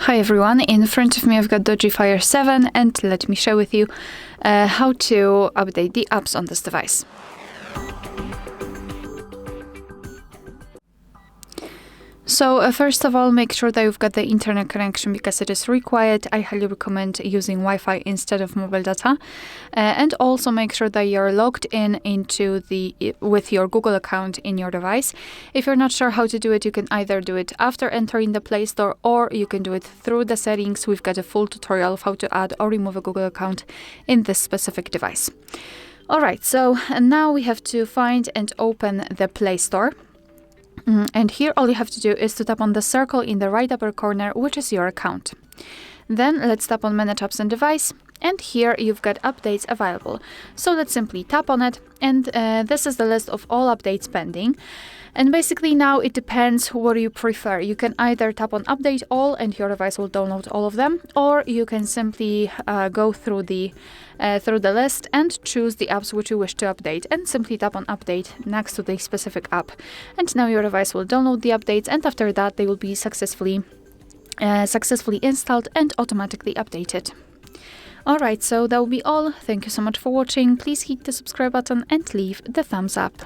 Hi everyone, in front of me I've got DOOGEE Fire 7 and let me share with you how to update the apps on this device. So first of all, make sure that you've got the internet connection because it is required. I highly recommend using Wi-Fi instead of mobile data. And also make sure that you're logged in with your Google account in your device. If you're not sure how to do it, you can either do it after entering the Play Store or you can do it through the settings. We've got a full tutorial of how to add or remove a Google account in this specific device. Alright, so now we have to find and open the Play Store. And here all you have to do is to tap on the circle in the right upper corner, which is your account. Then let's tap on Manage Apps and Device, and here you've got updates available. So let's simply tap on it, and this is the list of all updates pending. And basically now it depends what you prefer. You can either tap on Update All and your device will download all of them, or you can simply go through the list and choose the apps which you wish to update and simply tap on Update next to the specific app. And now your device will download the updates, and after that they will be successfully installed and automatically updated. Alright, so that will be all. Thank you so much for watching. Please hit the subscribe button and leave the thumbs up.